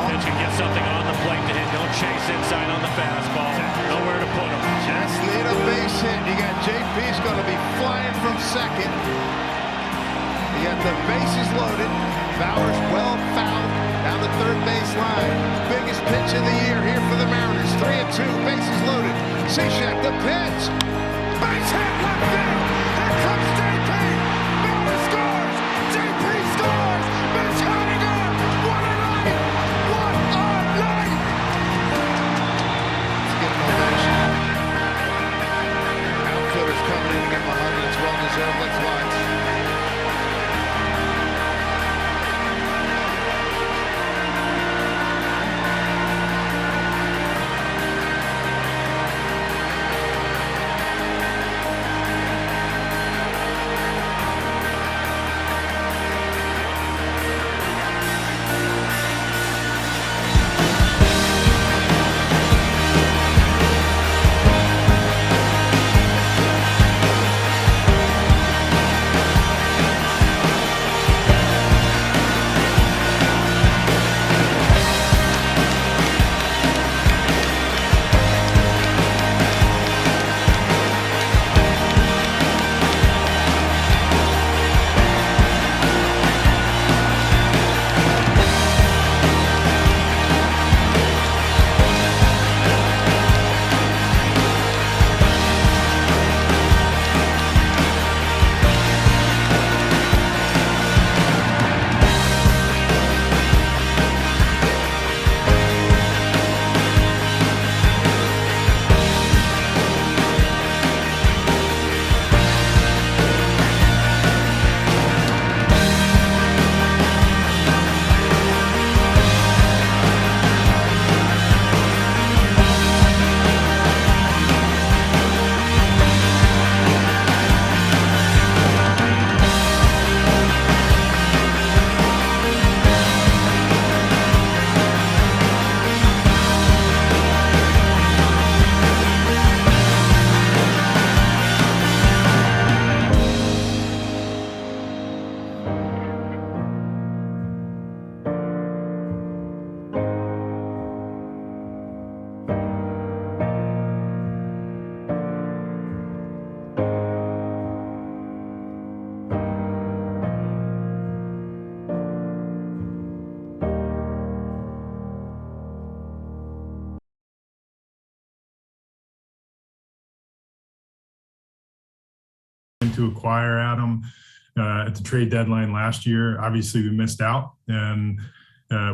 pitch and get something on the plate to hit. Don't chase inside on the fastball. Nowhere to put him. Just need a base hit. You got JP's going to be flying from second. You got the bases loaded. Bauer's well fouled down the third base line. Biggest pitch of the year here for the Mariners. 3-2, bases loaded. Cishek, the pitch. Base hit left field. Here comes JP. Bauer scores. JP scores. Miss Haniger. What a night. What a night. Let's get an ovation. Outfielders coming in to get 100. It's well deserved. Let's watch. To acquire Adam at the trade deadline last year. Obviously, we missed out, and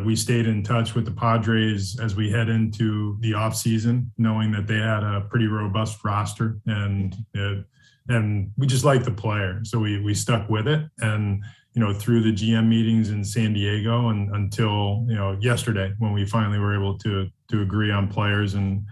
we stayed in touch with the Padres as we head into the offseason, knowing that they had a pretty robust roster, and we just liked the player, so we stuck with it. And through the GM meetings in San Diego, and until yesterday, when we finally were able to agree on players and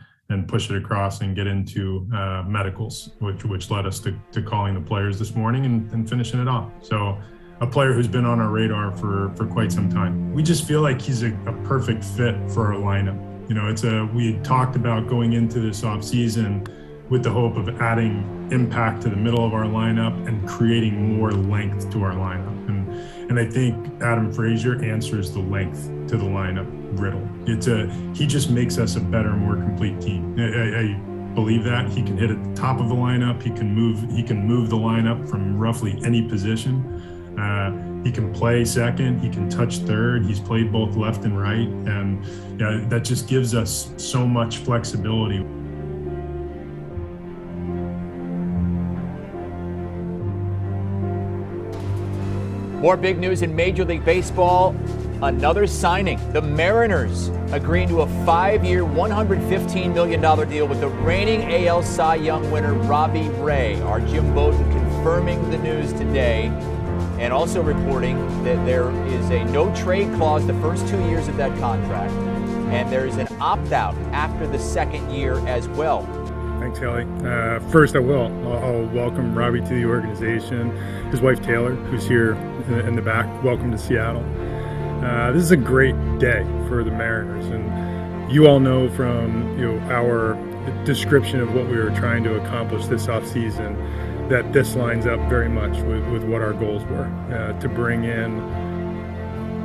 push it across and get into medicals, which led us to calling the players this morning and finishing it off. So a player who's been on our radar for quite some time. We just feel like he's a perfect fit for our lineup. We had talked about going into this offseason with the hope of adding impact to the middle of our lineup and creating more length to our lineup. And I think Adam Frazier answers the length to the lineup riddle. He just makes us a better, more complete team. I believe that he can hit at the top of the lineup. He can move the lineup from roughly any position. He can play second. He can touch third. He's played both left and right, and that just gives us so much flexibility. More big news in Major League Baseball. Another signing. The Mariners agreeing to a 5-year, $115 million deal with the reigning AL Cy Young winner, Robbie Ray. Our Jim Bowden confirming the news today, and also reporting that there is a no-trade clause the first 2 years of that contract, and there is an opt-out after the second year as well. Thanks, Kelly. First, I'll welcome Robbie to the organization. His wife, Taylor, who's here in the back. Welcome to Seattle. This is a great day for the Mariners, and you all know from our description of what we were trying to accomplish this offseason that this lines up very much with what our goals were, to bring in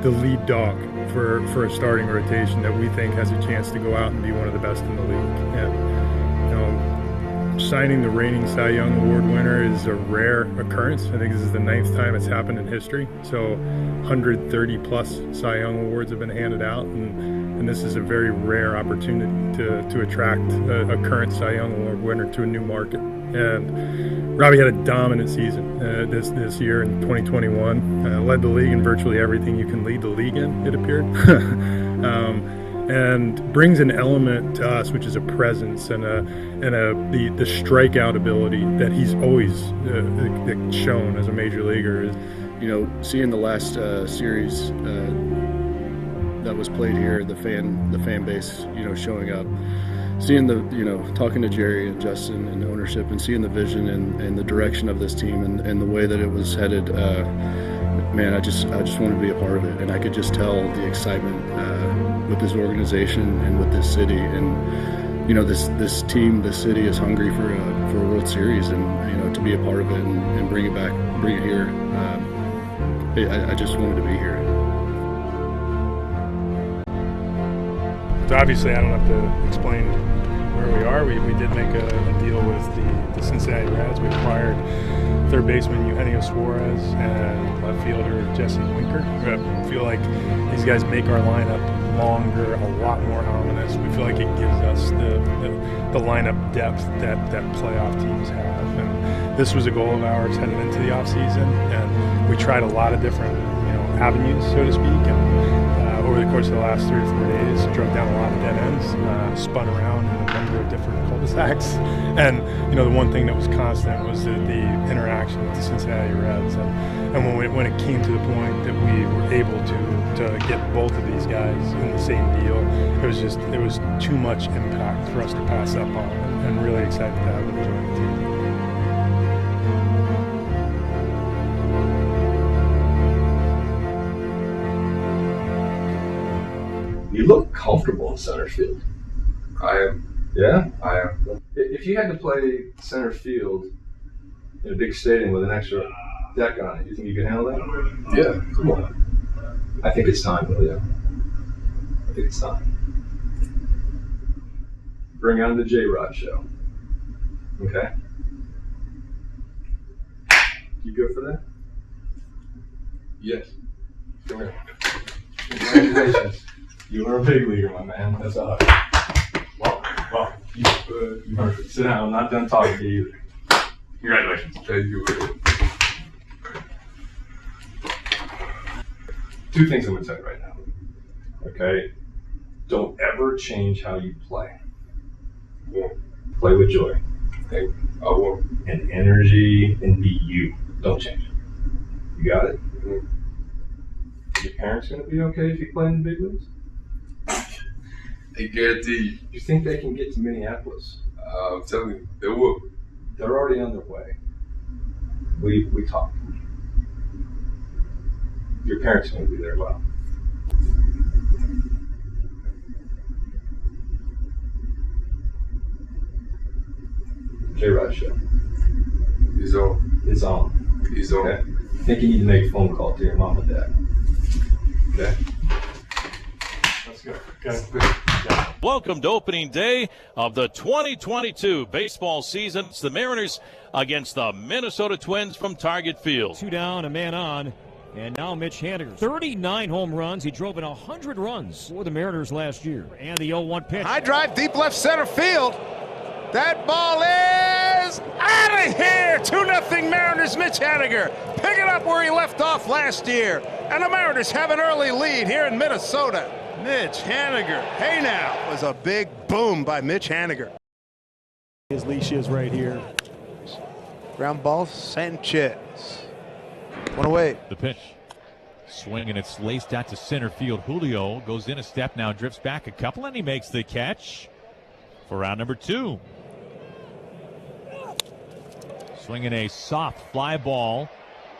the lead dog for a starting rotation that we think has a chance to go out and be one of the best in the league. And, you know, signing the reigning Cy Young Award winner is a rare occurrence. I think this is the 9th time it's happened in history. So 130 plus Cy Young Awards have been handed out, and this is a very rare opportunity to attract a current Cy Young Award winner to a new market. And Robbie had a dominant season this year in 2021. Led the league in virtually everything you can lead the league in, it appeared. And brings an element to us, which is a presence and the strikeout ability that he's always shown as a major leaguer. You know, seeing the last series that was played here, the fan base, you know, showing up, seeing talking to Jerry and Justin and the ownership, and seeing the vision and the direction of this team and the way that it was headed. Man, I just wanted to be a part of it, and I could just tell the excitement with this organization and with this city, and you know, this team, this city is hungry for a World Series, and you know, to be a part of it and bring it here. I just wanted to be here. So obviously, I don't have to explain where we are. We did make a deal with the Cincinnati Reds. We acquired third baseman Julio Suarez and left fielder Jesse Winker. I feel like these guys make our lineup longer, a lot more ominous. We feel like it gives us the lineup depth that playoff teams have. And this was a goal of ours heading into the offseason, and we tried a lot of different avenues, so to speak. And over the course of the last 3 or 4 days, drove down a lot of dead ends, spun around in a number of different cul-de-sacs. And the one thing that was constant was the interaction with the Cincinnati Reds. And when it came to the point that we were able to get both of these guys in the same deal, it was too much impact for us to pass up on, and really excited to have them join the team. You look comfortable in center field. I am. Yeah? I am. If you had to play center field in a big stadium with an extra deck on it, you think you can handle that? Yeah, come on. I think it's time, Julio. I think it's time. Bring on the J-Rod show. Okay? You good for that? Yes. Come here. Congratulations. You were a big leaguer, my man. That's all right. Well, you heard it. Sit down. I'm not done talking to you either. Congratulations. Thank you. 2 things I'm going to tell you right now. Okay? Don't ever change how you play. Play with joy. Okay? I will. And energy, and be you. Don't change it. You got it? Mm-hmm. Your parents going to be okay if you play in the big leagues? I guarantee you. You think they can get to Minneapolis? I'm telling you, they will. They're already on their way. We talked. Your parents are going to be there as well. J-Rod show. He's on. It's on. He's on. Okay? I think you need to make a phone call to your mom and dad. Okay? Let's go. Okay. Welcome to opening day of the 2022 baseball season. It's the Mariners against the Minnesota Twins from Target Field. 2 down, a man on. And now Mitch Haniger, 39 home runs. He drove in 100 runs for the Mariners last year. And the 0-1 pitch. High drive, deep left center field. That ball is out of here. 2-0 Mariners. Mitch Haniger picking up where he left off last year. And the Mariners have an early lead here in Minnesota. Mitch Haniger. Hey now, was a big boom by Mitch Haniger. His leash is right here. Ground ball, Sanchez. One away. The pitch. Swing, and it's laced out to center field. Julio goes in a step now, drifts back a couple, and he makes the catch for round number 2. Swinging a soft fly ball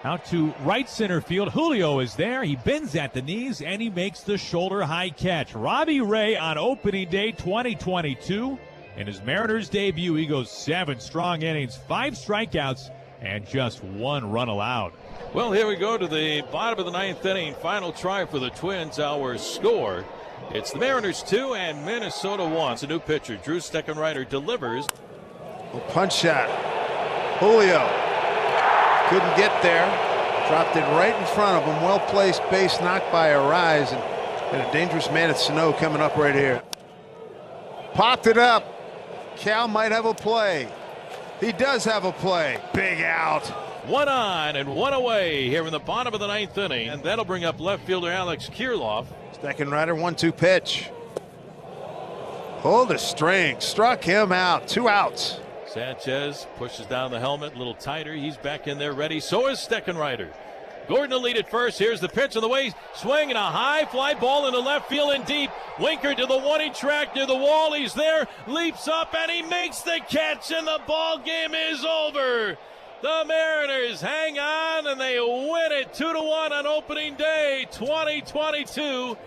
out to right center field. Julio is there. He bends at the knees, and he makes the shoulder high catch. Robbie Ray on opening day 2022. In his Mariners debut, he goes 7 strong innings, 5 strikeouts, and just 1 run allowed. Well, here we go to the bottom of the 9th inning. Final try for the Twins. Our score, it's the Mariners 2 and Minnesota 1. It's a new pitcher. Drew Steckenrider delivers. Punch shot. Julio couldn't get there. Dropped it right in front of him. Well-placed base knocked by Suarez, and got a dangerous man at Sano coming up right here. Popped it up. Cal might have a play. He does have a play. Big out. 1 on and 1 away here in the bottom of the 9th inning, and that'll bring up left fielder Alex Kirilloff. Steckenrider 1-2 pitch. Pulled the string. Struck him out. 2 outs. Sanchez pushes down the helmet a little tighter. He's back in there ready. So is Steckenrider. Gordon to lead at first. Here's the pitch on the way. Swing and a high fly ball into left field and deep. Winker to the 1 track near the wall. He's there. Leaps up and he makes the catch, and the ball game is over. The Mariners hang on and they win it 2-1 on opening day 2022.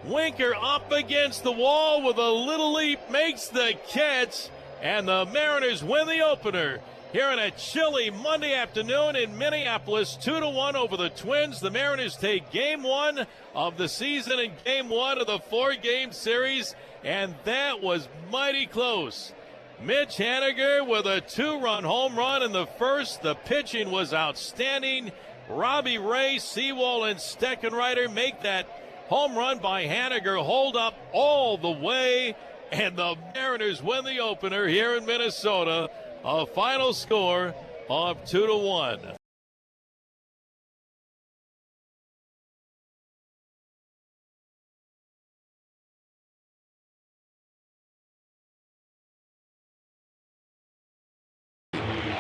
Winker up against the wall with a little leap, makes the catch, and the Mariners win the opener here on a chilly Monday afternoon in Minneapolis. 2-1 over the Twins. The Mariners take game 1 of the season and game 1 of the 4-game series, and that was mighty close. Mitch Haniger with a 2-run home run in the first. The pitching was outstanding. Robbie Ray, Sewell, and Steckenrider make that home run by Haniger hold up all the way, and the Mariners win the opener here in Minnesota. A final score of 2-1.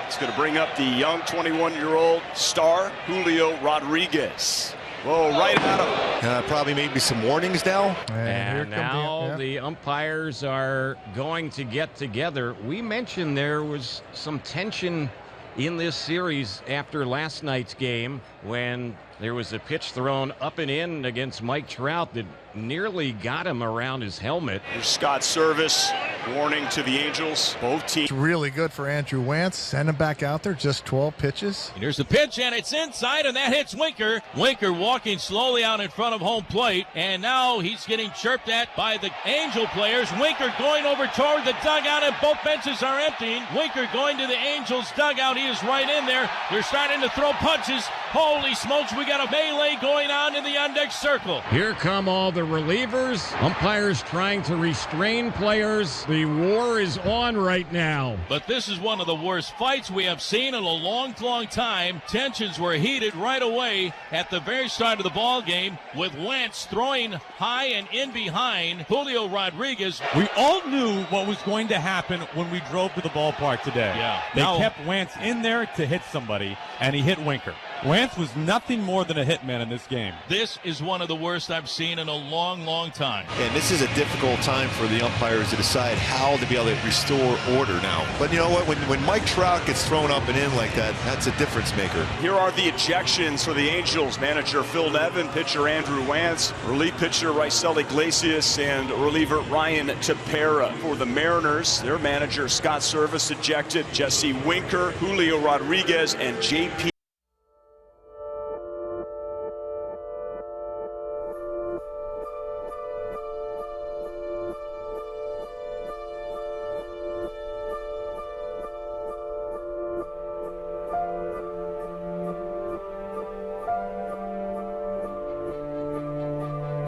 It's going to bring up the young 21-year-old star, Julio Rodriguez. Whoa, right at him. Probably maybe some warnings now. And now the umpires are going to get together. We mentioned there was some tension in this series after last night's game when there was a pitch thrown up and in against Mike Trout that nearly got him around his helmet. Here's Scott's service. Warning to the Angels. Both teams. It's really good for Andrew Wentz. Send him back out there. Just 12 pitches. And here's the pitch, and it's inside, and that hits Winker. Winker walking slowly out in front of home plate, and now he's getting chirped at by the Angel players. Winker going over toward the dugout, and both benches are emptying. Winker going to the Angels dugout. He is right in there. They're starting to throw punches. Holy smokes, we got a melee going on in the on-deck circle. Here come all the relievers. Umpires trying to restrain players. The war is on right now. But this is one of the worst fights we have seen in a long, long time. Tensions were heated right away at the very start of the ball game, with Wentz throwing high and in behind Julio Rodriguez. We all knew what was going to happen when we drove to the ballpark today. Yeah. They kept Wentz in there to hit somebody, and he hit Winker. Wentz was nothing more than a hitman in this game. This is one of the worst I've seen in a long, long time. And this is a difficult time for the umpires to decide how to be able to restore order now. But you know what? When Mike Trout gets thrown up and in like that, that's a difference maker. Here are the ejections for the Angels. Manager Phil Nevin, pitcher Andrew Wentz, relief pitcher Raisel Iglesias, and reliever Ryan Tepera. For the Mariners, their manager Scott Service ejected, Jesse Winker, Julio Rodriguez, and J.P.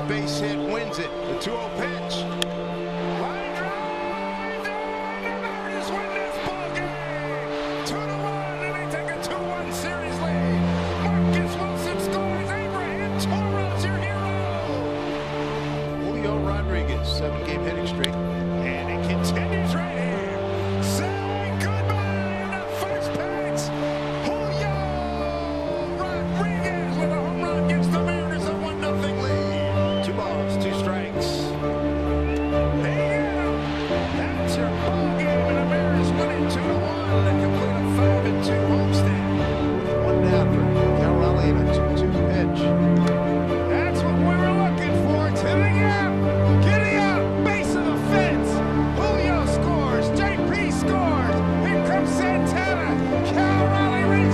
Base hit wins it. The 2-0 pitch. Line drive. The Mariners win this ball game. 2-1, and they take a 2-1 series lead. Marcus Wilson scores. Abraham Torres, your hero. Julio Rodriguez, 7-game hitting streak, and it continues right here. Say goodbye in the first pitch. Julio Rodriguez with a home run gives the Mariners a 1-0 lead. 2 balls, 2 strikes. That's your ball game, and the Mariners win it 2-1 and complete a 5-2 homestand. 1 down for Cal Raleigh and a 2-2 pitch. That's what we were looking for. Tilling up, getting up, base of the fence. Julio scores, JP scores. Here comes Santana. Cal Raleigh reaches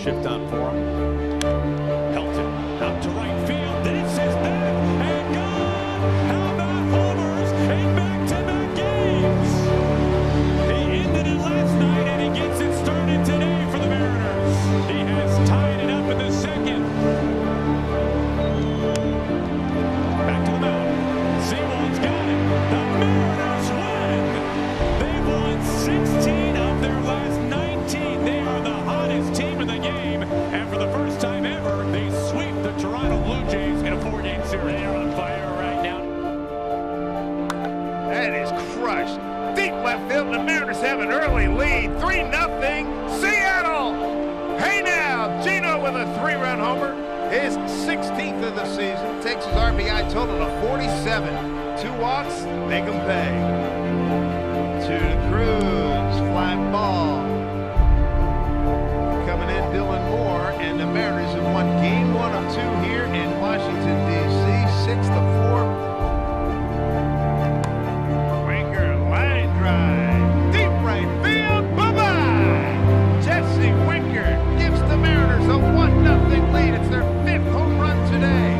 shift on for him. Helton out to right field. This is back and gone. How about homers in back-to-back games? He ended it last night, and he gets it started today for the Mariners. He has tied it up in the second. Back to the mound. Seawald's got it. The Mariners win. They've won 16 of their last 19. They are the hottest team in the game. And for the first time ever, they sweep the Toronto Blue Jays in a 4-game series. They are on fire right now. That is crushed. Deep left field, the Mariners have an early lead. 3-0 Seattle. Hey now, Gino with a 3-run homer. His 16th of the season. Takes his RBI total to 47. 2 walks, make him pay. To the Cruz, fly ball. Coming in, Dylan Moore, and the Mariners have won game 1 of 2 here in Washington, D.C. 6-4. Winker, line drive. Deep right field, bye-bye. Jesse Winker gives the Mariners a 1-0 lead. It's their 5th home run today.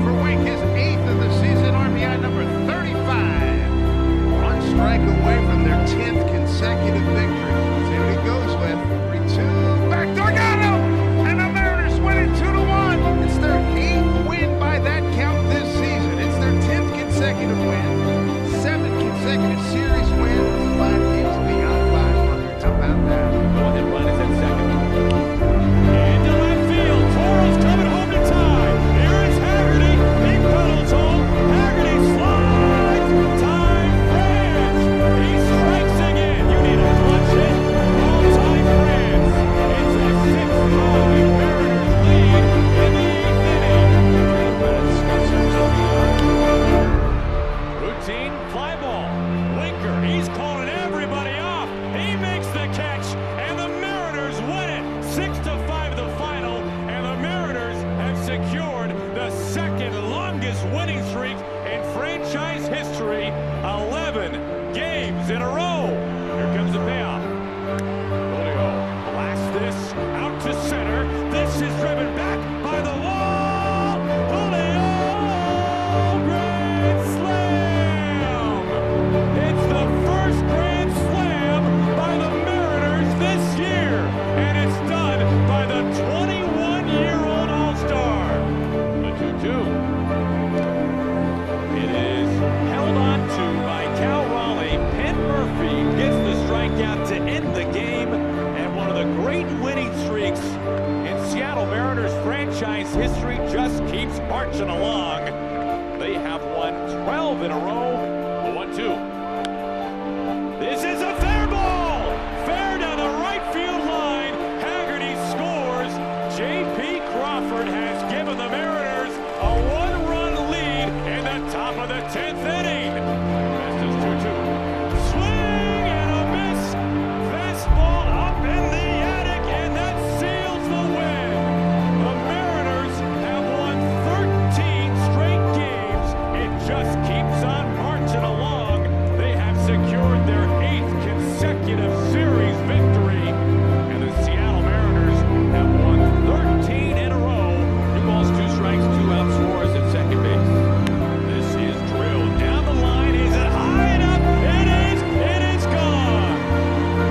For Wink, his 8th of the season, RBI number 35. 1 strike away from their 10th consecutive victory. See what he goes with. 3-2, backdoor got him! And the Mariners win it 2-1. It's their 8th win by that count this season. It's their 10th consecutive win. 7 consecutive series wins. 5 games beyond 500. How about that? Go ahead, run is at second. Into left field. Toro's coming home to tie. Here is Haggerty. He pedals home. Haggerty slides. Time France. He strikes again. You need to watch it. All time France. It's a 6-5 Mariners lead in the 8th inning. Routine fly ball. Winker. He's calling everybody off. He makes the catch, and the Mariners win it. 6-5 the final, and the Mariners have secured the second longest winning streak in franchise history. 11 games in a row. Here comes the payoff. Julio blasts this out to center. This is driven back by the wall. Julio, grand slam. It's the first grand slam by the Mariners this year, and it's done by the 21-year-old All-Star. The 2-2. It is held on to by Cal Raleigh. Penn Murphy gets the strikeout to end the game, and one of the great winning streaks in Seattle Mariners franchise history just keeps marching along. They have won 12 in a row. The 1-2. This is a fair ball! Fair down the right field line. Haggerty scores. J.P. Crawford has given the Mariners a 1-run lead in the top of the 10th inning. Best is 2-2. Swing and a miss. Fastball up in the attic, and that seals the win. The Mariners have won 13 straight games. It just keeps on marching along. They have secured their 8th consecutive series victory, and the Seattle Mariners have won 13 in a row. 2 balls, 2 strikes, 2 outs. Suarez at second base. This is drilled down the line. Is it high enough? It is. It is gone.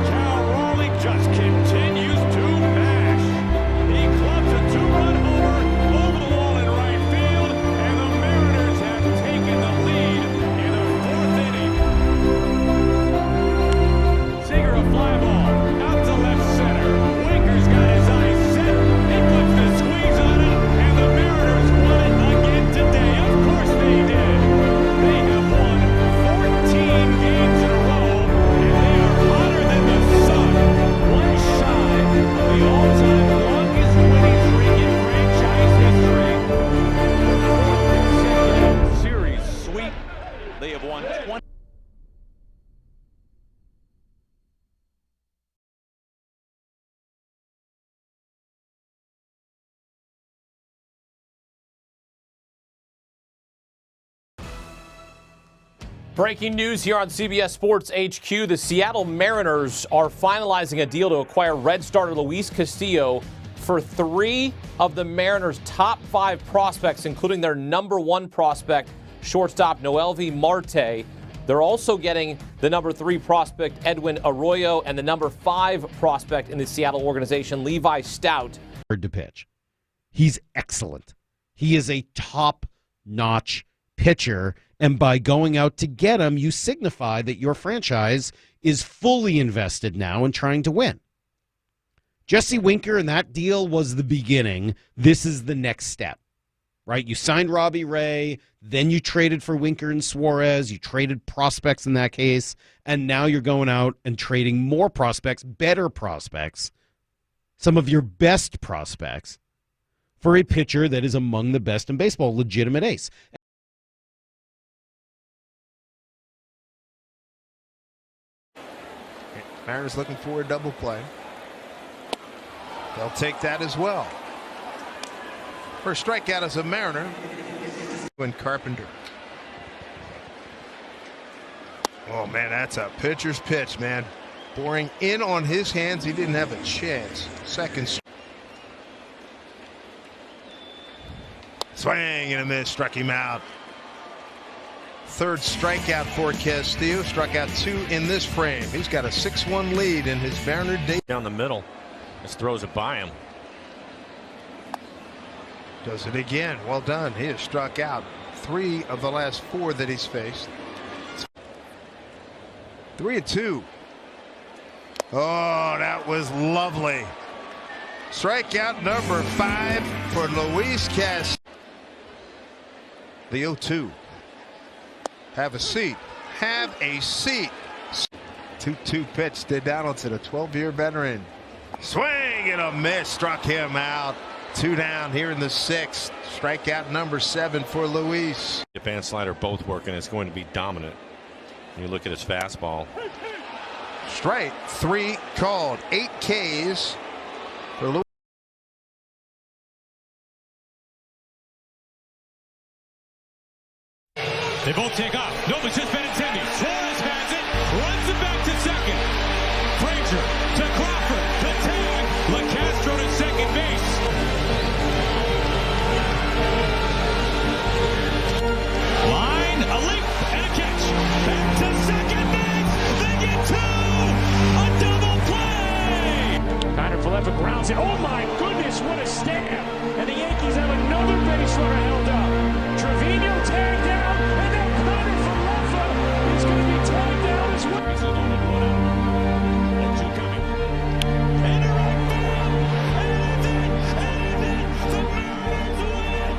Cal Raleigh just continues to mash. He clubs a 2-run homer over the wall in right field, and the Mariners have taken the lead in the 4th inning. Seager a fly ball out to left center. Winker's got his eyes set. He puts the squeeze on it, and the Mariners won it again today. Of course they did. They have won 14 games in a row, and they are hotter than the sun. 1 shy of the all-time longest winning streak in franchise history. Their 4th consecutive series sweep. They have won 20. Breaking news here on CBS Sports HQ. The Seattle Mariners are finalizing a deal to acquire Red starter Luis Castillo for 3 of the Mariners' top 5 prospects, including their number 1 prospect, shortstop Noelvi Marte. They're also getting the number 3 prospect, Edwin Arroyo, and the number 5 prospect in the Seattle organization, Levi Stout. Hard to pitch. He's excellent. He is a top-notch pitcher, and by going out to get him, you signify that your franchise is fully invested now in trying to win. Jesse Winker and that deal was the beginning. This is the next step, right? You signed Robbie Ray, then you traded for Winker and Suarez, you traded prospects in that case, and now you're going out and trading more prospects, better prospects, some of your best prospects, for a pitcher that is among the best in baseball, legitimate ace. Mariners looking for a double play. They'll take that as well. First strikeout as a Mariner. And Carpenter. Oh, man, that's a pitcher's pitch, man. Boring in on his hands. He didn't have a chance. Second. Swing and a miss. Struck him out. Third strikeout for Castillo. Struck out 2 in this frame. He's got a 6-1 lead in his Mariner day. Down the middle. Just throws it by him. Does it again. Well done. He has struck out 3 of the last 4 that he's faced. 3-2. Oh, that was lovely. Strikeout number 5 for Luis Castillo. The 0-2. Have a seat. Have a seat. 2-2 pitch to Donaldson, a 12-year veteran. Swing and a miss. Struck him out. 2 down here in the 6th. Strikeout number 7 for Luis. Dip and slider both working. It's going to be dominant. You look at his fastball. Strike 3 called. 8 Ks for Luis. They both take off. No pitch has been intended. Suarez has it. Runs it back to second. Frazier to Crawford. The tag. LeCastro to second base. Line, a leap, and a catch. Back to second base. They get 2. A double play. Tyler Falefa grounds it. Oh my goodness, what a stab. And the Yankees have another base runner held up. Trevino tagged down, and now Tyler Falefa is going to be tagged down as well. He's alone and 1 out. And 2 coming. And a right field. And the Mariners win.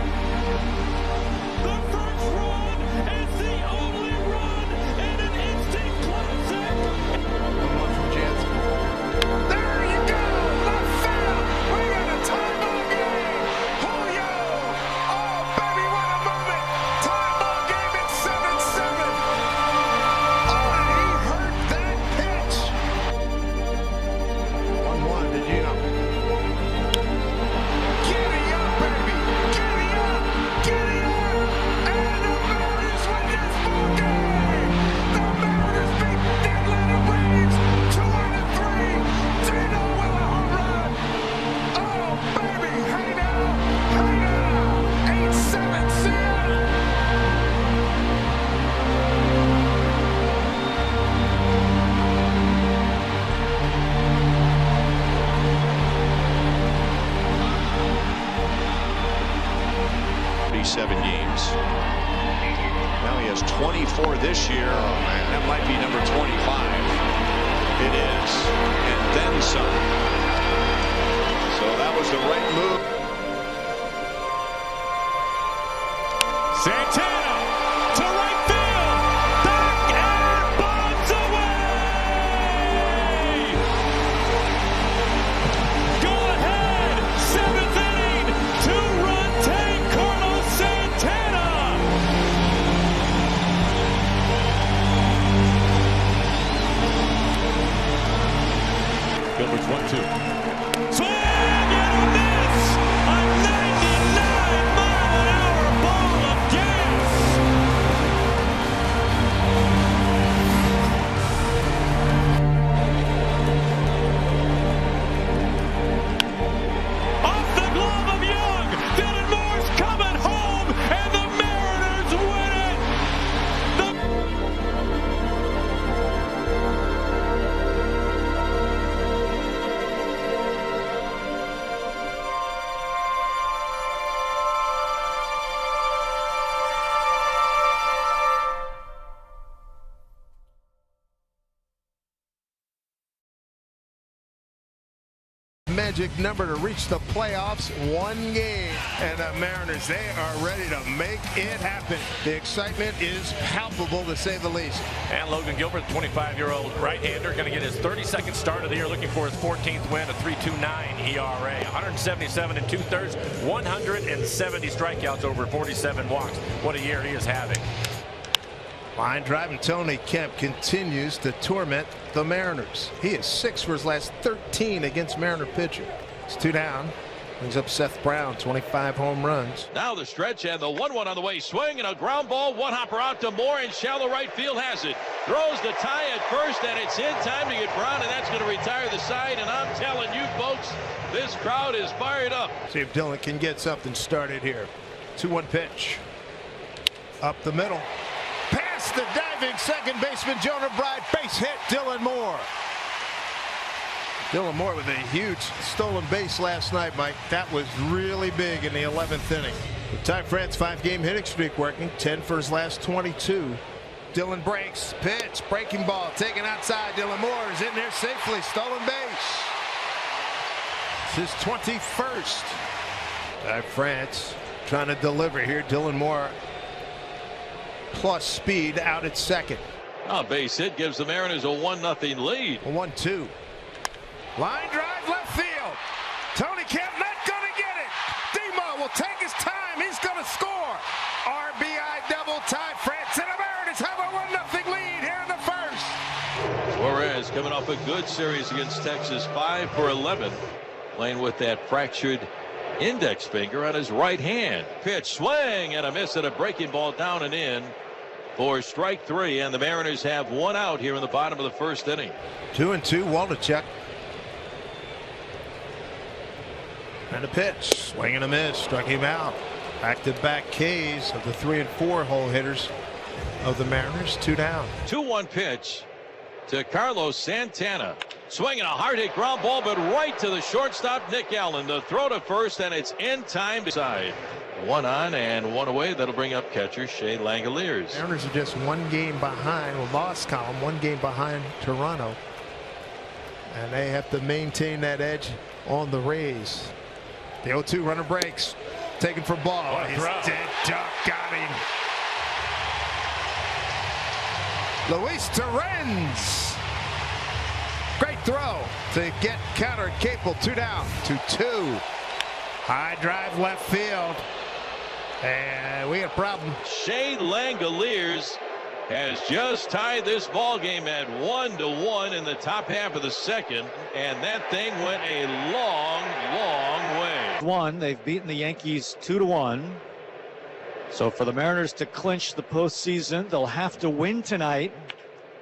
The first run is the only run in an instant classic. 1-1 from Jansen. There you go. Left field. We got a tie ball game. Julio. Oh, baby, what a moment. Tie ball game at 7-7. Oh, and he hurt that pitch. 1-1 to Gino. Giddy up, baby. Giddy up. Giddy up. And the Mariners win this ball game. The Mariners beat the Atlanta Braves 2-3. Gino with a home run. Oh, baby. Hey now. Hey now. 8-7 Seattle. Games. Now he has 24 this year. That might be number 25. It is. And then some. So that was the right move. Santana to right field. Back and bonds away. Go ahead. 7th inning. 2-run take. Carlos Santana. Gilbert's 1-2. Swing and a miss. A 99-mile-an-hour ball of gas. magic number to reach the playoffs. 1 game. And the Mariners, they are ready to make it happen. The excitement is palpable, to say the least. And Logan Gilbert, 25-year-old right-hander, going to get his 32nd start of the year, looking for his 14th win, a 3.29 ERA, 177 and 2/3, 170 strikeouts over 47 walks. What a year he is having. Line drive, and Tony Kemp continues to torment the Mariners. He is 6 for his last 13 against Mariner pitching. It's 2 down. Brings up Seth Brown, 25 home runs. Now the stretch and the 1-1 on the way. Swing and a ground ball. One hopper out to Moore, and shallow right field has it. Throws the tie at first, and it's in time to get Brown, and that's going to retire the side. And I'm telling you folks, this crowd is fired up. See if Dylan can get something started here. 2-1 pitch. Up the middle. Past the diving second baseman Jonah Bride. Base hit Dylan Moore. Dylan Moore with a huge stolen base last night, Mike. That was really big in the 11th inning. The Ty France 5-game hitting streak working. 10 for his last 22. Dylan breaks. Pitch. Breaking ball. Taken outside. Dylan Moore is in there safely. Stolen base. It's his 21st. Ty France trying to deliver here. Dylan Moore plus speed out at second. A base hit gives the Mariners a 1-0 lead. 1-2. Line drive left field. Tony Kemp not going to get it. Demo will take his time. He's going to score. RBI double. Ty France and the Mariners have a 1-0 lead here in the first. Suarez coming off a good series against Texas, 5 for 11. Playing with that fractured index finger on his right hand. Pitch, swing and a miss, at a breaking ball down and in for strike 3, and the Mariners have 1 out here in the bottom of the first inning. 2-2. Waldichuk. And a pitch. Swing and a miss. Struck him out. Back-to-back Ks of the 3 and 4 hole hitters of the Mariners. 2 down. 2-1 pitch to Carlos Santana. Swinging a hard hit ground ball, but right to the shortstop Nick Allen. The throw to first, and it's in time to side. 1 on and 1 away. That'll bring up catcher Shea Langoliers. Mariners are just 1 game behind, well, loss column, 1 game behind Toronto. And they have to maintain that edge on the Rays. The 0-2 runner breaks. Taken for ball. He's dead. Duck got him. Luis Torrens. Great throw to get counter Capel. 2 down. 2-2. High drive left field. And we have a problem. Shea Langoliers has just tied this ball game at 1-1 in the top half of the second, and that thing went a long way. They've beaten the Yankees 2-1. So for the Mariners to clinch the postseason, they'll have to win tonight.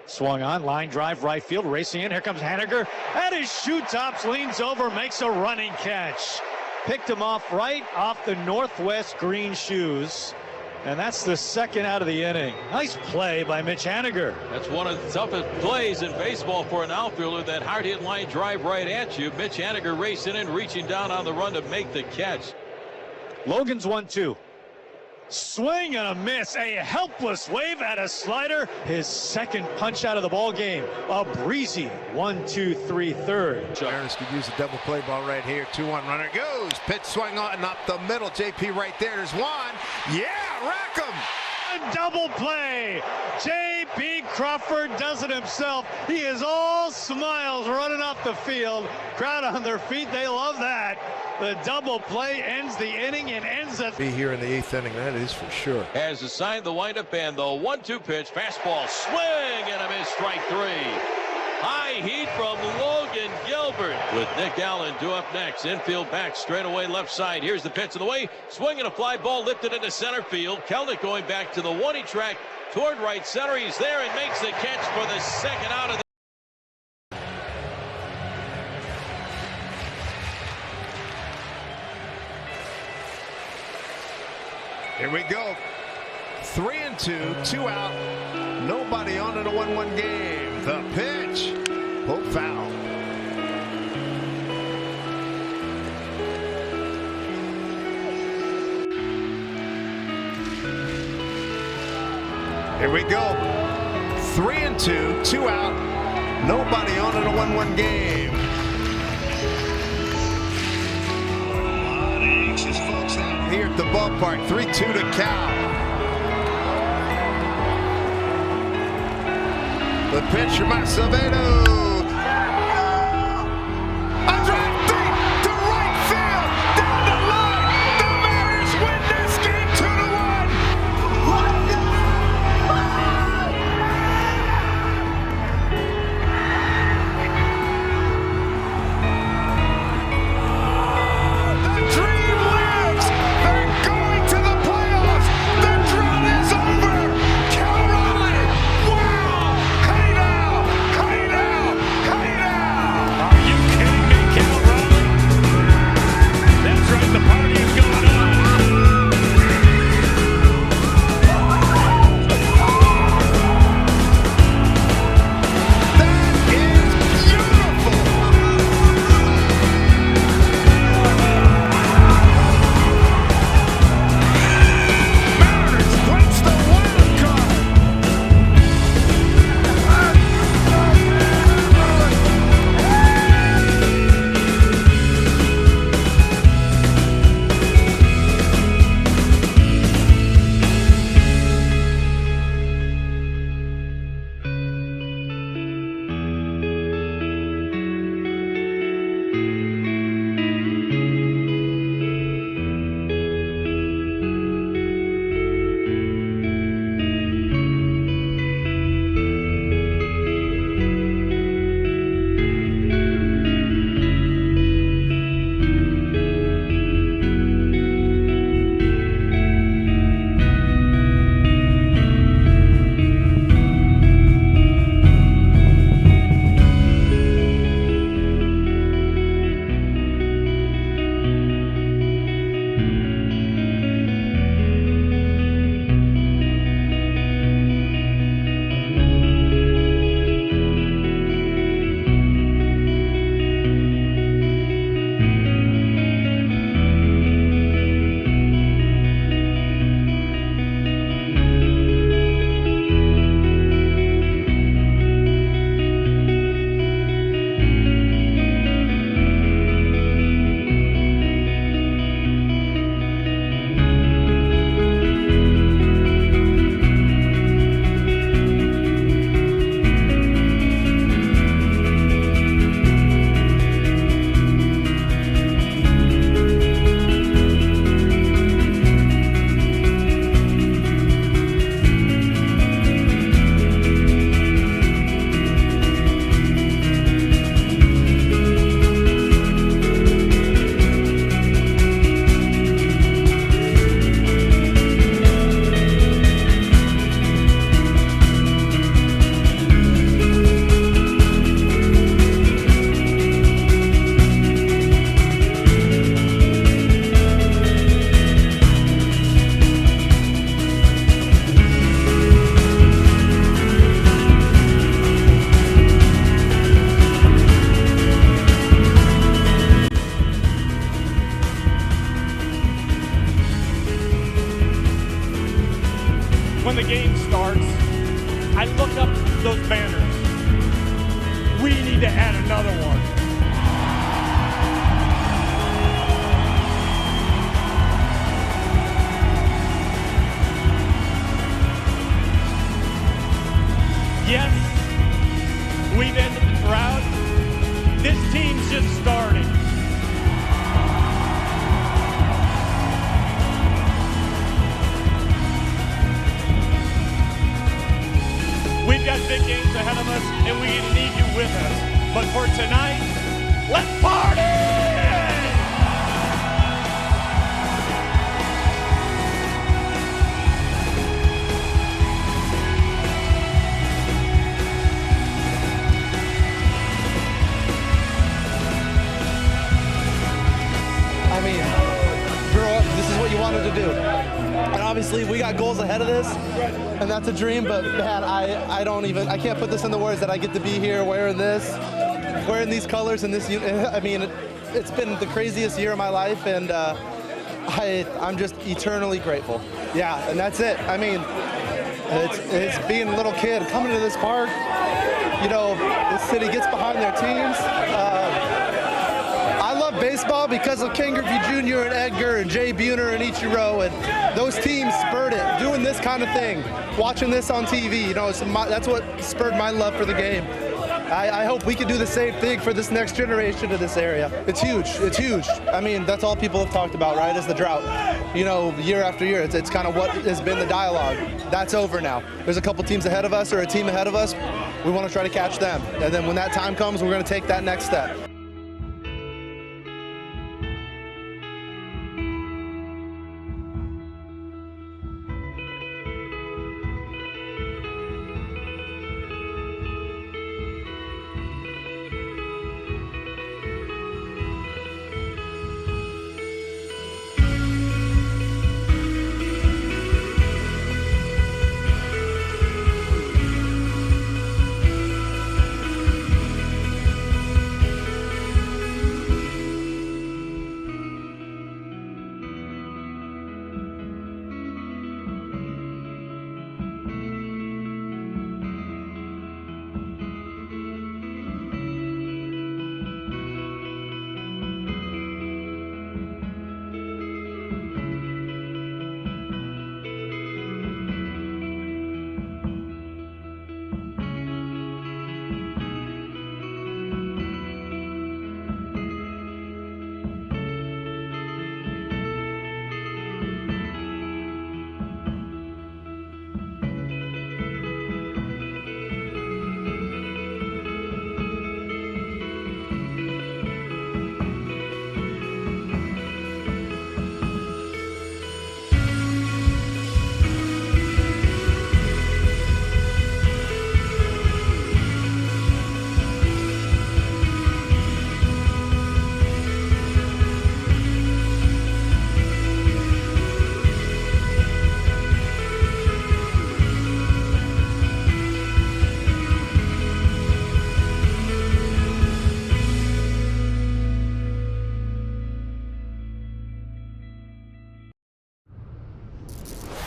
Swung on, line drive right field, racing in. Here comes Haniger, and his shoe tops, leans over, makes a running catch. Picked him off right off the northwest green shoes. And that's the second out of the inning. Nice play by Mitch Haniger. That's one of the toughest plays in baseball for an outfielder. That hard hit line drive right at you. Mitch Haniger racing in, reaching down on the run to make the catch. Logan's 1-2. Swing and a miss. A helpless wave at a slider. His second punch out of the ball game. A breezy 1-2-3 third. Mariners could use a double play ball right here. 2-1 runner goes. Pitch swing on up the middle. JP right there. There's one. Yeah, rack him. A double play. J.P. Crawford does it himself. He is all smiles running off the field. Crowd on their feet. They love that. The double play ends the inning and ends it. Be here in the 8th inning. That is for sure. Has assigned the windup and the 1-2 pitch. Fastball, swing and a miss. Strike 3. High heat from Logan Gilbert with Nick Allen due up next. Infield back straight away left side. Here's the pitch of the way. Swinging a fly ball lifted into center field. Kelnick going back to the 1-2 track toward right center. He's there and makes the catch for the second out of the. Here we go. 3-2, 2 out. Nobody on in a 1-1 game. The pitch. Pulled foul. Here we go. 3-2, 2 out. Nobody on in a 1-1 game. Here at the ballpark, 3-2 to Cal. The pitch from Acevedo. A drive deep to right field, down the line. The Mariners win this game 2-1. The dream lives. They're going to the playoffs. The drought is over. Cal Raleigh. Wow. Hey now. Hey now. Hey now. Are you kidding me, Cal Raleigh? That's right, the party is going on. That is beautiful. Mariners clinch the wild card. When the game starts, I look up those banners. We need to add another one. Yes, we've ended the drought. This team's just starting. We've got big games ahead of us, and we need you with us. But for tonight, let's party! I mean, grow up, this is what you wanted to do. And obviously we got goals ahead of this, and that's a dream, but man, I can't put this into words that I get to be here wearing this, wearing these colors and this, I mean, it's been the craziest year of my life, and I'm just eternally grateful. Yeah, and that's it. I mean, it's being a little kid, coming to this park, you know, this city gets behind their teams. I love baseball because of Ken Griffey Jr. and Edgar and Jay Buhner and Ichiro, and those teams spurred it. Doing this kind of thing, watching this on TV, that's what spurred my love for the game. I hope we can do the same thing for this next generation of this area. It's huge. It's huge. I mean, that's all people have talked about, right, is the drought. Year after year, it's kind of what has been the dialogue. That's over now. There's a couple teams ahead of us or a team ahead of us. We want to try to catch them. And then when that time comes, we're going to take that next step.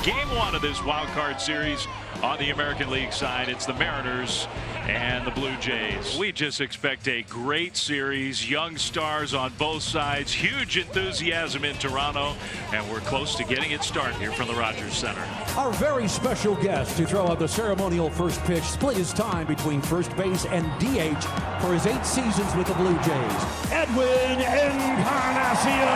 Game one of this wild card series on the American League side. It's the Mariners and the Blue Jays. We just expect a great series. Young stars on both sides. Huge enthusiasm in Toronto. And we're close to getting it started here from the Rogers Center. Our very special guest to throw out the ceremonial first pitch split his time between first base and DH for his 8 seasons with the Blue Jays. Edwin Encarnacion.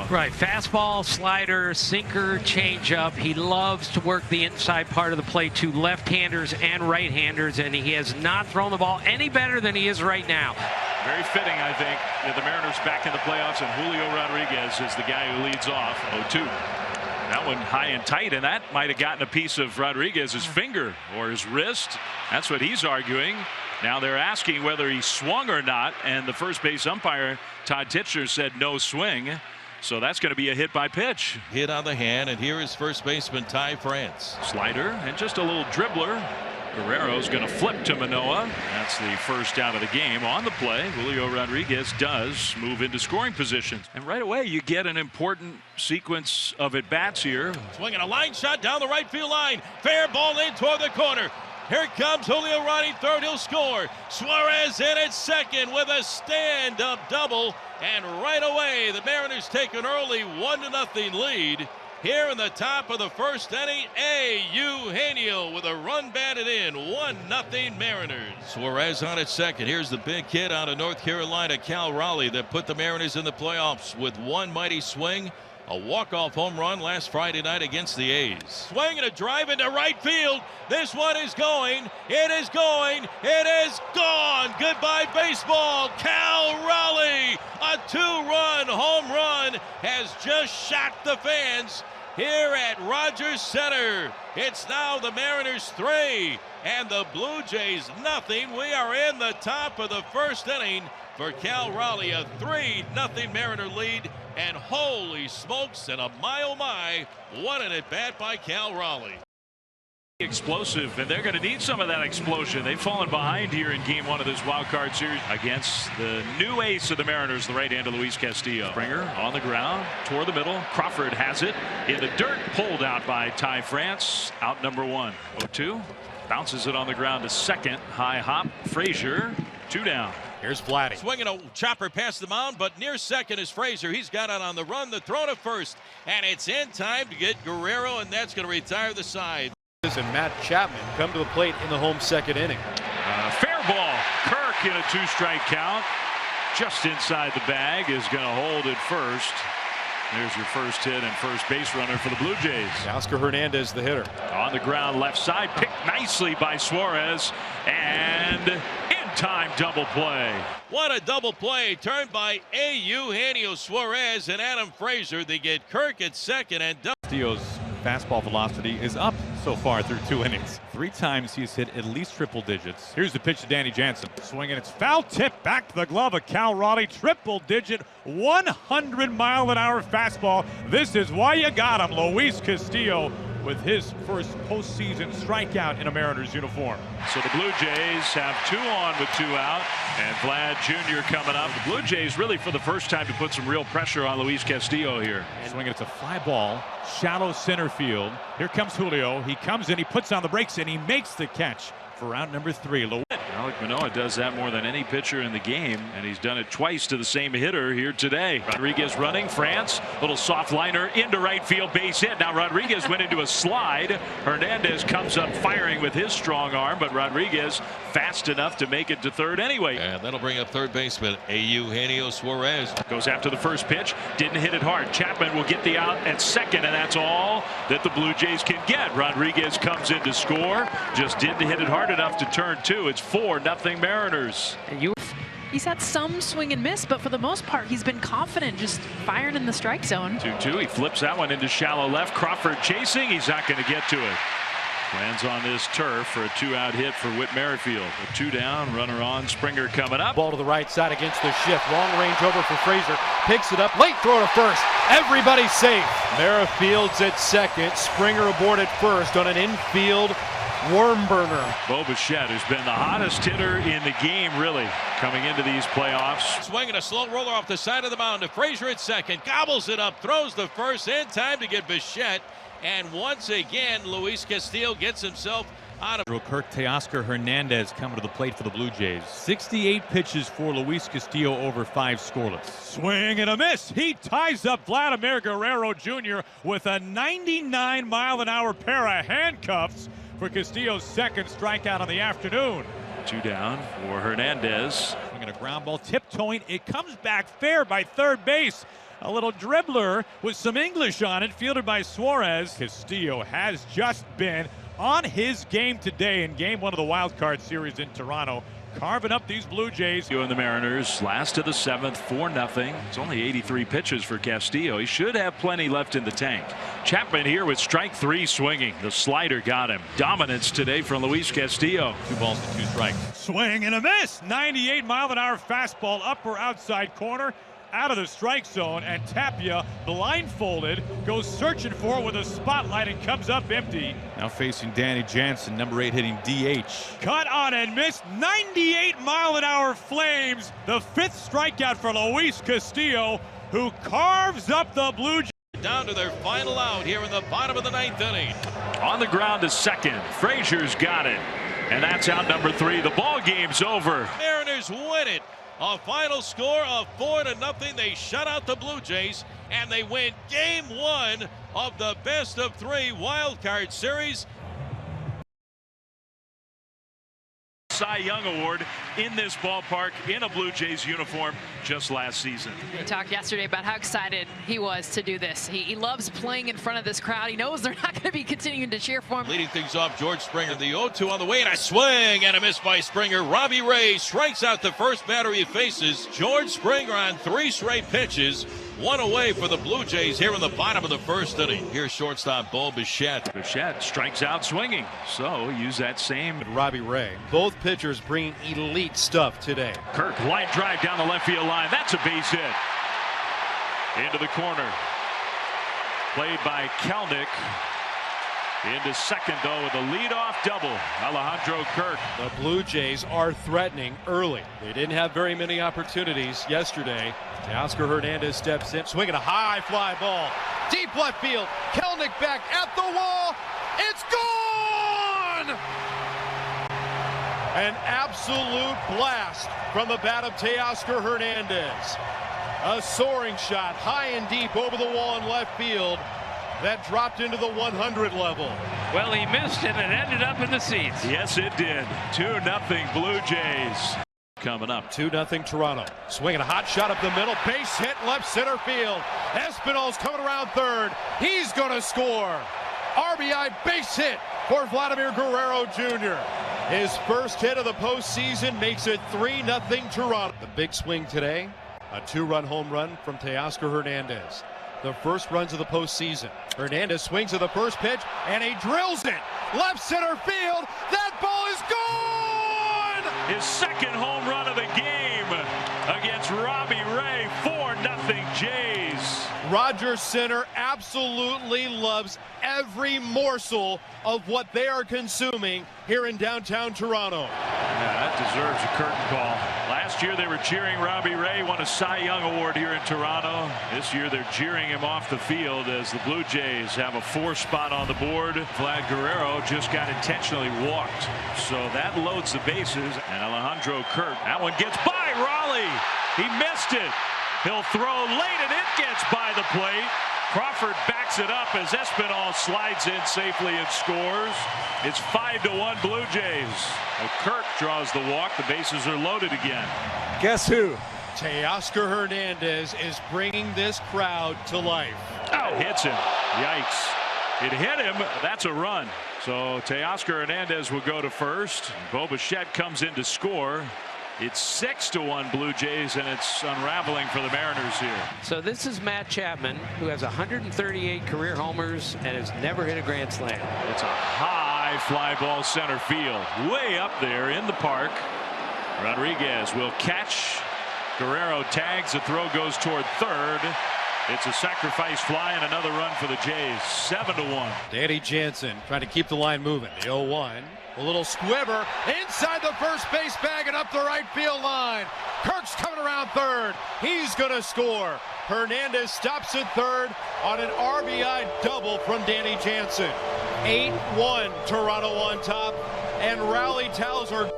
Right, fastball, slider, sinker, changeup. He loves to work the inside part of the plate to left-handers and right-handers, and he has not thrown the ball any better than he is right now. Very fitting, I think, that the Mariners back in the playoffs, and Julio Rodriguez is the guy who leads off 0-2. That one high and tight, and that might have gotten a piece of Rodriguez's finger or his wrist. That's what he's arguing. Now they're asking whether he swung or not, and the first base umpire, Todd Titchener, said no swing. So that's going to be a hit by pitch. Hit on the hand, and here is first baseman Ty France. Slider and just a little dribbler. Guerrero's going to flip to Manoah. That's the first out of the game. On the play, Julio Rodriguez does move into scoring positions. And right away, you get an important sequence of at-bats here. Swinging a line shot down the right field line. Fair ball in toward the corner. Here comes Julio Rodriguez, third, he'll score. Suarez in at second with a stand-up double. And right away, the Mariners take an early 1-0 lead. Here in the top of the first inning, Eugenio with a run batted in. 1-0 Mariners. Suarez on at second. Here's the big kid out of North Carolina, Cal Raleigh, that put the Mariners in the playoffs with one mighty swing. A walk-off home run last Friday night against the A's. Swing and a drive into right field. This one is going. It is going. It is gone. Goodbye, baseball. Cal Raleigh, a 2-run home run, has just shocked the fans here at Rogers Center. It's now the Mariners 3 and the Blue Jays 0. We are in the top of the first inning for Cal Raleigh, a 3-0 Mariner lead. And holy smokes, and a my, what an at-bat by Cal Raleigh. Explosive, and they're going to need some of that explosion. They've fallen behind here in game one of this wild card series against the new ace of the Mariners, the right-hander Luis Castillo. Springer on the ground toward the middle. Crawford has it in the dirt, pulled out by Ty France. Out number 1. 0-2. Bounces it on the ground to second. High hop. Frazier, 2 down. Here's Vladdy. Swinging a chopper past the mound, but near second is Frazier. He's got it on the run. The throw to first, and it's in time to get Guerrero, and that's going to retire the side. And Matt Chapman come to the plate in the home second inning. Fair ball. Kirk in a 2-strike count. Just inside the bag is going to hold at first. There's your first hit and first base runner for the Blue Jays. Oscar Hernandez, the hitter. On the ground, left side, picked nicely by Suarez, and in time double play. What a double play, turned by Julio Suarez and Adam Frazier. They get Kirk at second, and Castillo's fastball velocity is up so far through 2 innings. 3 times he's hit at least triple digits. Here's the pitch to Danny Jansen. Swinging, it's foul tip back to the glove of Cal Raleigh. Triple digit, 100-mile-an-hour fastball. This is why you got him, Luis Castillo, with his first postseason strikeout in a Mariners uniform. So the Blue Jays have 2 on with 2 out, and Vlad Jr. coming up. The Blue Jays really for the first time to put some real pressure on Luis Castillo here. Swinging, it's a fly ball, shallow center field. Here comes Julio. He comes in, he puts on the brakes, and he makes the catch for round number 3. Alek Manoah does that more than any pitcher in the game, and he's done it twice to the same hitter here today. Rodriguez running, France, little soft liner into right field, base hit. Now Rodriguez went into a slide. Hernandez comes up firing with his strong arm, but Rodriguez fast enough to make it to third anyway. And that'll bring up third baseman Julio Suarez. Goes after the first pitch, didn't hit it hard. Chapman will get the out at second, and that's all that the Blue Jays can get. Rodriguez comes in to score, just didn't hit it hard enough to turn 2. It's 4-0 Mariners. He's had some swing and miss, but for the most part, he's been confident, just firing in the strike zone. 2-2. He flips that one into shallow left. Crawford chasing. He's not going to get to it. Lands on this turf for a 2-out hit for Whit Merrifield. A 2 down, runner on. Springer coming up. Ball to the right side against the shift. Long range over for Frazier. Picks it up. Late throw to first. Everybody's safe. Merrifield's at second. Springer aboard at first on an infield worm burner. Bo Bichette, who's been the hottest hitter in the game, really, coming into these playoffs. Swinging a slow roller off the side of the mound to Frazier at second. Gobbles it up, throws the first in time to get Bichette. And once again, Luis Castillo gets himself out of. Kirk Teoscar Hernandez coming to the plate for the Blue Jays. 68 pitches for Luis Castillo over 5 scoreless. Swing and a miss. He ties up Vladimir Guerrero Jr. with a 99-mile-an-hour pair of handcuffs for Castillo's second strikeout on the afternoon. 2 down for Hernandez. Swinging a ground ball, tiptoeing. It comes back fair by third base. A little dribbler with some English on it, fielded by Suarez. Castillo has just been on his game today in Game 1 of the Wild Card Series in Toronto, carving up these Blue Jays. And the Mariners, last of the 7th, 4-0. It's only 83 pitches for Castillo. He should have plenty left in the tank. Chapman here with strike 3 swinging. The slider got him. Dominance today from Luis Castillo. 2 balls to 2 strikes. Swing and a miss. 98-mile-an-hour fastball, upper outside corner, out of the strike zone, and Tapia, blindfolded, goes searching for it with a spotlight and comes up empty. Now facing Danny Jansen, number 8, hitting DH. Cut on and missed. 98-mile-an-hour flames. The 5th strikeout for Luis Castillo, who carves up the Blue Jays. Down to their final out here in the bottom of the 9th inning. On the ground to second. Frazier's got it. And that's out number 3. The ball game's over. Mariners win it. A final score of 4-0. They shut out the Blue Jays, and they win Game 1 of the best-of-3 Wild Card Series. Cy Young Award in this ballpark in a Blue Jays uniform just last season. We talked yesterday about how excited he was to do this. He loves playing in front of this crowd. He knows they're not going to be continuing to cheer for him. Leading things off, George Springer. The 0-2 on the way, and a swing and a miss by Springer. Robbie Ray strikes out the first batter he faces. George Springer on 3 straight pitches. 1 away for the Blue Jays here in the bottom of the 1st inning. Here's shortstop Bo Bichette. Bichette strikes out swinging, so use that same. Robbie Ray. Both pitchers bringing elite stuff today. Kirk, line drive down the left field line. That's a base hit. Into the corner. Played by Kelnick. Into second, though, with a leadoff double. Alejandro Kirk. The Blue Jays are threatening early. They didn't have very many opportunities yesterday. Oscar Hernandez steps in, swinging a high fly ball. Deep left field. Kelnick back at the wall. It's gone! An absolute blast from the bat of Teoscar Hernandez. A soaring shot high and deep over the wall in left field that dropped into the 100 level. Well, he missed it and ended up in the seats. Yes, it did. 2-0 Blue Jays. Coming up. 2-0 Toronto. Swinging a hot shot up the middle. Base hit left center field. Espinal's coming around third. He's going to score. RBI base hit for Vladimir Guerrero Jr. His first hit of the postseason makes it 3-0 Toronto. The big swing today, a 2-run home run from Teoscar Hernandez. The first runs of the postseason. Hernandez swings at the first pitch, and he drills it. Left center field. That ball is gone! His second home run of the game against Robbie Ray. 4-0 Jays. Rogers Center absolutely loves every morsel of what they are consuming here in downtown Toronto. Yeah, that deserves a curtain call. Last year they were cheering Robbie Ray, won a Cy Young Award here in Toronto. This year they're jeering him off the field as the Blue Jays have a 4 spot on the board. Vlad Guerrero just got intentionally walked. So that loads the bases. And Alejandro Kirk, that one gets by Raleigh. He missed it. He'll throw late and it gets by the plate. Crawford backs it up as Espinal slides in safely and scores. It's 5-1 Blue Jays. Well, Kirk draws the walk. The bases are loaded again. Guess who? Teoscar Hernandez is bringing this crowd to life. Oh, hits him. Yikes. It hit him. That's a run. So Teoscar Hernandez will go to first. Bo Bichette comes in to score. It's 6-1 Blue Jays, and it's unraveling for the Mariners here. So this is Matt Chapman, who has 138 career homers and has never hit a grand slam. It's a high fly ball center field, way up there in the park. Rodriguez will catch. Guerrero tags. The throw goes toward third. It's a sacrifice fly and another run for the Jays. 7-1. Danny Jansen trying to keep the line moving. The 0-1. A little squibber inside the first base bag and up the right field line. Kirk's coming around third. He's going to score. Hernandez stops at third on an RBI double from Danny Jansen. 8-1 Toronto on top, and Raleigh towels are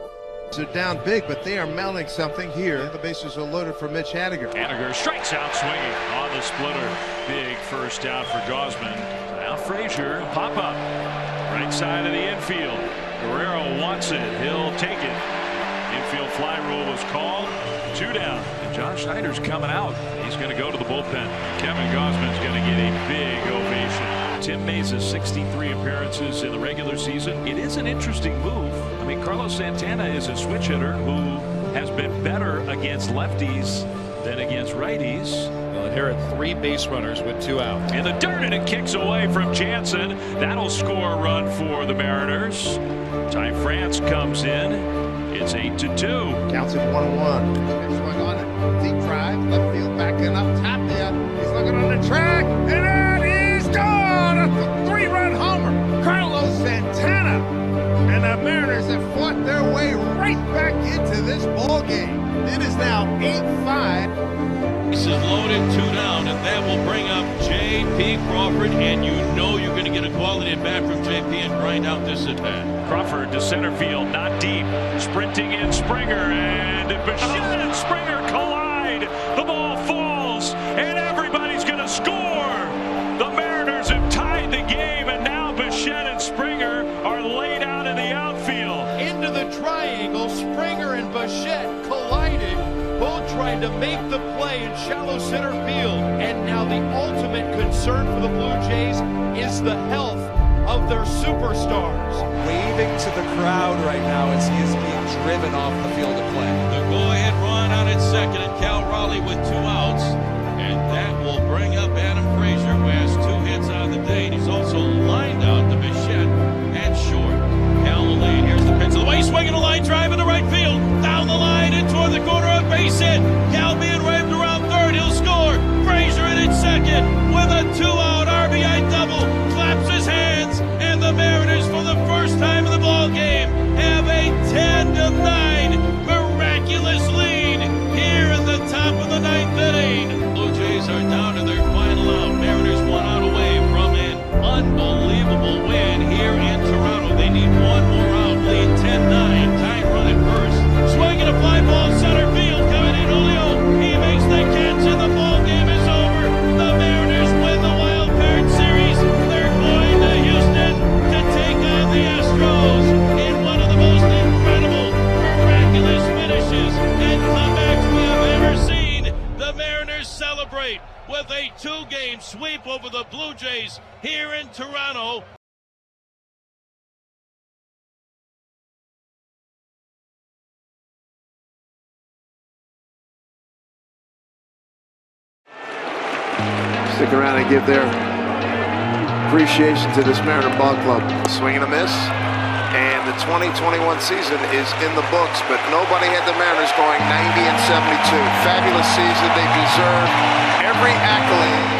down big, but they are mounting something here. The bases are loaded for Mitch Haniger. Haniger strikes out swinging on the splitter. Big first out for Gosman. Now Frazier, pop up. Right side of the infield. Guerrero wants it. He'll take it. Infield fly rule was called. 2 down. And John Schneider's coming out. He's going to go to the bullpen. Kevin Gosman's going to get a big ovation. Tim Mays' 63 appearances in the regular season. It is an interesting move. I mean, Carlos Santana is a switch hitter who has been better against lefties than against righties. They'll inherit 3 base runners with 2 out. In the dirt, and it kicks away from Jansen. That'll score a run for the Mariners. Ty France comes in. It's 8-2. Counts at 1-1. Swing on it. Deep drive. Left field backing up top there. He's looking on the track. And that is gone. A 3-run homer. Carlos Santana. And the Mariners have fought their way right back into this ball game. It is now 8-5. This is loaded, 2 down, and that will bring up J.P. Crawford, and you know you're going to get a quality at bat from J.P. and grind out this at bat. Crawford to center field, not deep. Sprinting in Springer, and Bichette and Springer collide. The ball falls, and everybody's going to score. The Mariners have tied the game, and now Bichette and Springer are laid out in the outfield. Into the triangle, Springer and Bichette collided. Both trying to make the play in shallow center field. And now the ultimate concern for the Blue Jays is the health of their superstars. Waving to the crowd right now as he is being driven off the field of play. The go-ahead run out at second, and Cal Raleigh with 2 outs. And that will bring up Adam Frazier, who has 2 hits on the day. And he's also lined out to Bichette at short. Cal will lead. Here's the pitch of the way. Swinging a line drive in the right field. Down the line and toward the corner of base hit. Cal being waved around third. He'll score. Frazier in at second with a 2-out RBI double. Claps his hands. And the Mariners, for the first time in the ball game, have a 10-9 miraculous lead here in the top of the 9th Detroit with a 2-game sweep over the Blue Jays here in Toronto. Stick around and give their appreciation to this Mariner Ball Club. Swing and a miss. And the 2021 season is in the books, but nobody had the Mariners going 90-72. Fabulous season. They deserve every accolade.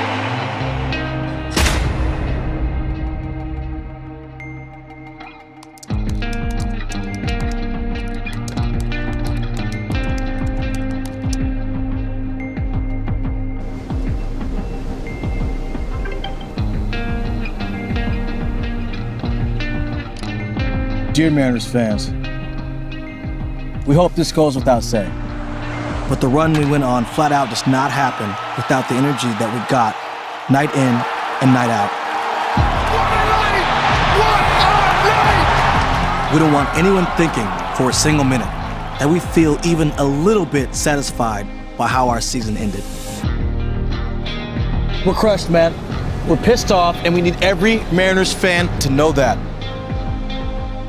Dear Mariners fans, we hope this goes without saying, but the run we went on flat out does not happen without the energy that we got night in and night out. We don't want anyone thinking for a single minute that we feel even a little bit satisfied by how our season ended. We're crushed, man. We're pissed off, and we need every Mariners fan to know that.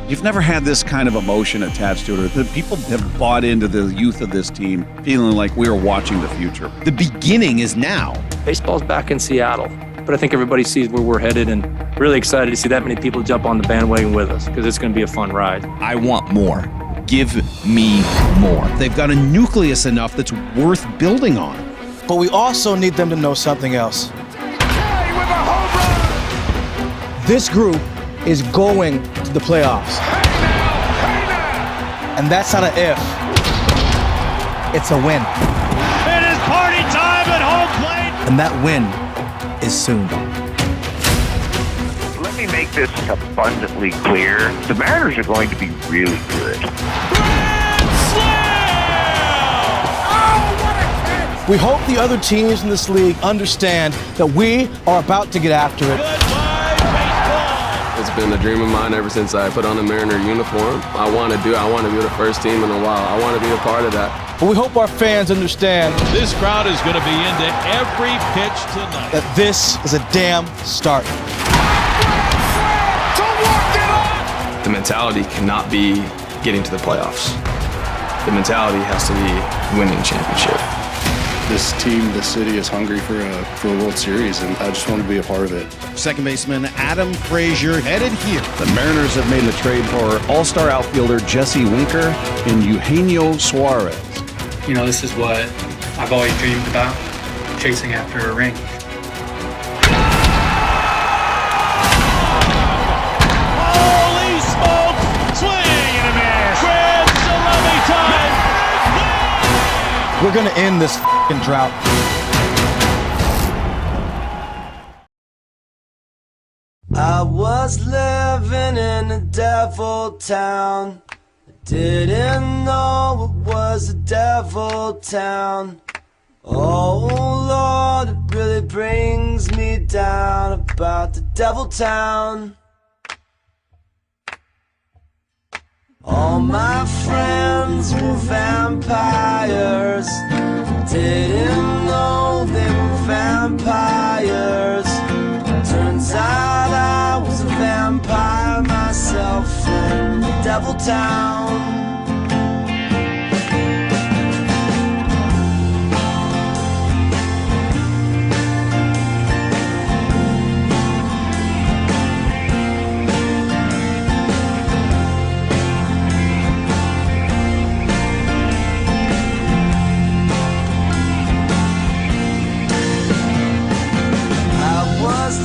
You've never had this kind of emotion attached to it. The people have bought into the youth of this team, feeling like we are watching the future. The beginning is now. Baseball's back in Seattle, but I think everybody sees where we're headed, and really excited to see that many people jump on the bandwagon with us, because it's going to be a fun ride. I want more. Give me more. They've got a nucleus enough that's worth building on. But we also need them to know something else. This group is going to the playoffs. And that's not an if. It's a win. It is party time at home plate. And that win is soon. Let me make this abundantly clear. The Mariners are going to be really good. We hope the other teams in this league understand that we are about to get after it. It's been a dream of mine ever since I put on a Mariner uniform. I want to be the first team in a while. I want to be a part of that. But we hope our fans understand This crowd is going to be into every pitch tonight. that this is a damn start. The mentality cannot be getting to the playoffs. The mentality has to be winning a championship. This team, this city is hungry for a World Series, and I just want to be a part of it. Second baseman Adam Frazier headed here. The Mariners have made the trade for all-star outfielder Jesse Winker and Eugenio Suarez. You know, this is what I've always dreamed about, chasing after a ring. Holy smoke! Swing and a miss. Grand Salami time. We're going to end this f***ing drought. I was living in a devil town. I didn't know it was a devil town. Oh Lord, it really brings me down about the devil town. All my friends were vampires. Didn't know they were vampires. Turns out I was a vampire myself in the devil town.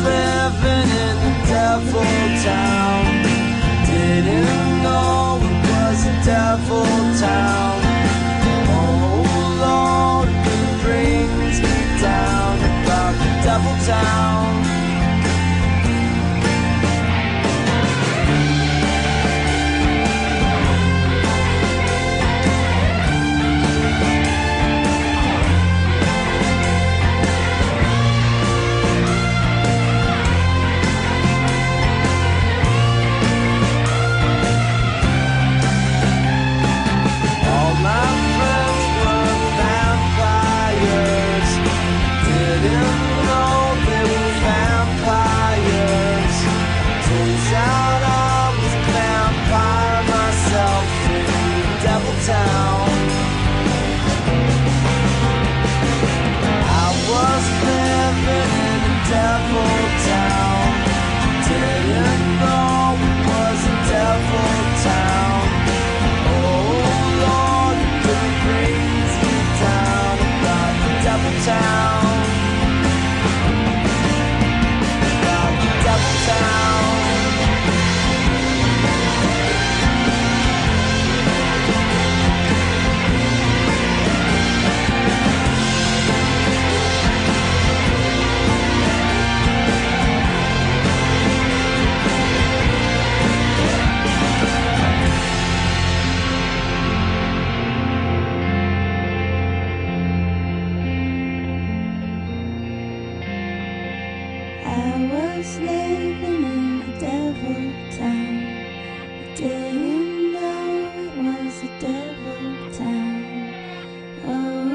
Living in the devil town. Didn't know it was was living in a devil town. I didn't know it was a devil town. Oh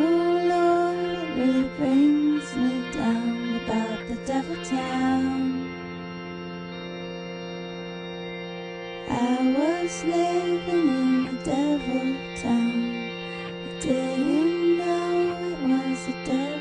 Lord, it really brings me down about the devil town. I was living in a devil town. I didn't know it was a devil